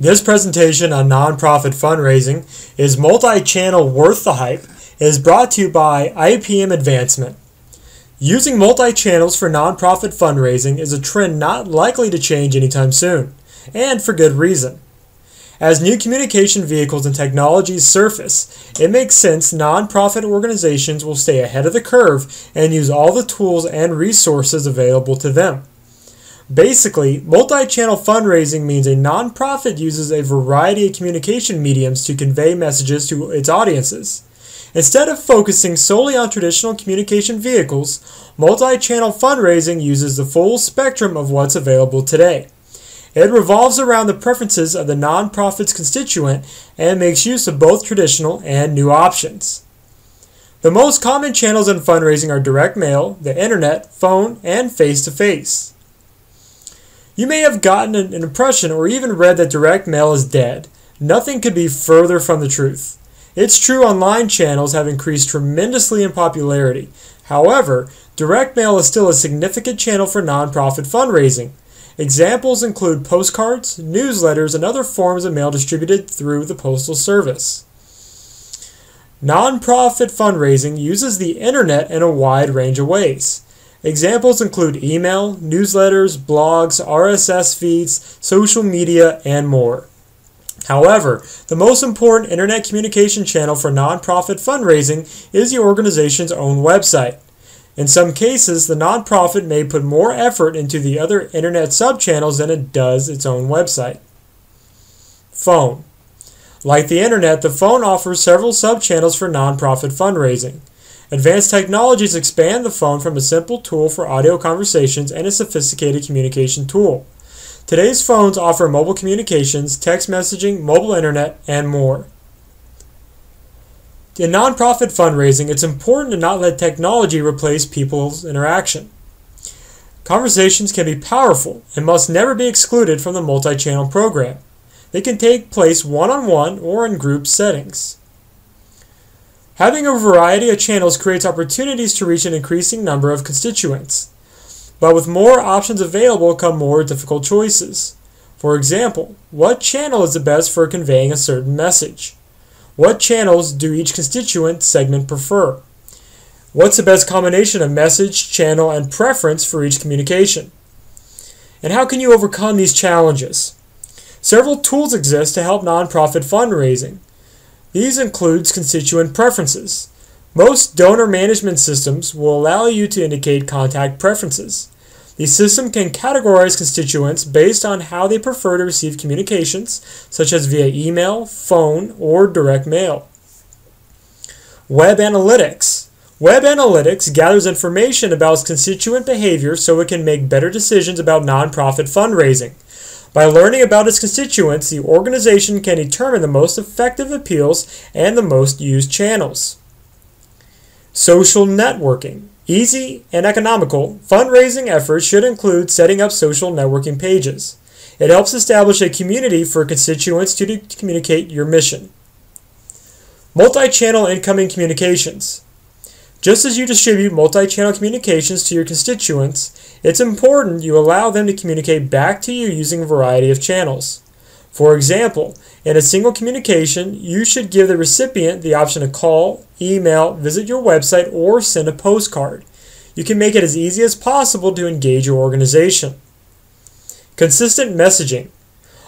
This presentation on nonprofit fundraising is multi-channel worth the hype. It is brought to you by IPM Advancement. Using multi-channels for nonprofit fundraising is a trend not likely to change anytime soon, and for good reason. As new communication vehicles and technologies surface, it makes sense nonprofit organizations will stay ahead of the curve and use all the tools and resources available to them. Basically, multi-channel fundraising means a nonprofit uses a variety of communication mediums to convey messages to its audiences. Instead of focusing solely on traditional communication vehicles, multi-channel fundraising uses the full spectrum of what's available today. It revolves around the preferences of the nonprofit's constituent and makes use of both traditional and new options. The most common channels in fundraising are direct mail, the internet, phone, and face-to-face. You may have gotten an impression or even read that direct mail is dead. Nothing could be further from the truth. It's true online channels have increased tremendously in popularity. However, direct mail is still a significant channel for nonprofit fundraising. Examples include postcards, newsletters, and other forms of mail distributed through the Postal Service. Nonprofit fundraising uses the internet in a wide range of ways. Examples include email, newsletters, blogs, RSS feeds, social media, and more. However, the most important internet communication channel for nonprofit fundraising is the organization's own website. In some cases, the nonprofit may put more effort into the other internet subchannels than it does its own website. Phone. Like the internet, the phone offers several subchannels for nonprofit fundraising. Advanced technologies expand the phone from a simple tool for audio conversations and a sophisticated communication tool. Today's phones offer mobile communications, text messaging, mobile internet, and more. In nonprofit fundraising, it's important to not let technology replace people's interaction. Conversations can be powerful and must never be excluded from the multi-channel program. They can take place one-on-one or in group settings. Having a variety of channels creates opportunities to reach an increasing number of constituents. But with more options available come more difficult choices. For example, what channel is the best for conveying a certain message? What channels do each constituent segment prefer? What's the best combination of message, channel, and preference for each communication? And how can you overcome these challenges? Several tools exist to help nonprofit fundraising. These include constituent preferences. Most donor management systems will allow you to indicate contact preferences. The system can categorize constituents based on how they prefer to receive communications, such as via email, phone, or direct mail. Web analytics. Web analytics gathers information about constituent behavior so it can make better decisions about nonprofit fundraising. By learning about its constituents, the organization can determine the most effective appeals and the most used channels. Social networking. Easy and economical, fundraising efforts should include setting up social networking pages. It helps establish a community for constituents to communicate your mission. Multi-channel incoming communications. Just as you distribute multi-channel communications to your constituents, it's important you allow them to communicate back to you using a variety of channels. For example, in a single communication, you should give the recipient the option to call, email, visit your website, or send a postcard. You can make it as easy as possible to engage your organization. Consistent messaging.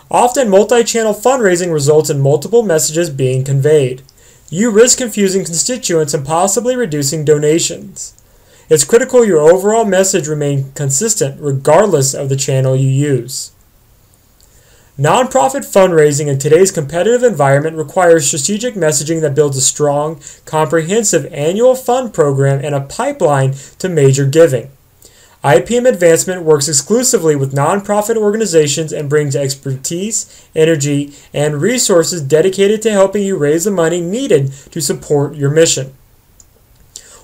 Often multi-channel fundraising results in multiple messages being conveyed. You risk confusing constituents and possibly reducing donations. It's critical your overall message remain consistent regardless of the channel you use. Nonprofit fundraising in today's competitive environment requires strategic messaging that builds a strong, comprehensive annual fund program and a pipeline to major giving. IPM Advancement works exclusively with nonprofit organizations and brings expertise, energy, and resources dedicated to helping you raise the money needed to support your mission.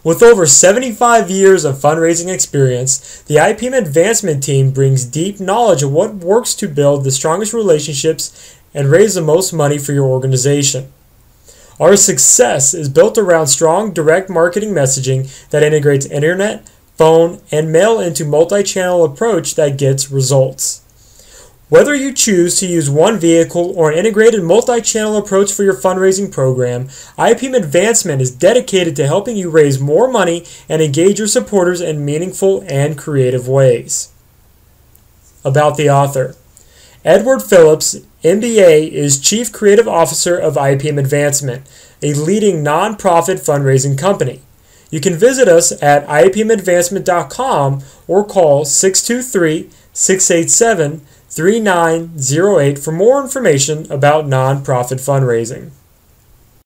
With over 75 years of fundraising experience, the IPM Advancement team brings deep knowledge of what works to build the strongest relationships and raise the most money for your organization. Our success is built around strong direct marketing messaging that integrates internet, phone, and mail into multi-channel approach that gets results. Whether you choose to use one vehicle or an integrated multi-channel approach for your fundraising program, IPM Advancement is dedicated to helping you raise more money and engage your supporters in meaningful and creative ways. About the author. Edward Phillips, MBA, is Chief Creative Officer of IPM Advancement, a leading nonprofit fundraising company. You can visit us at ipmadvancement.com or call 623-687-3908 for more information about nonprofit fundraising.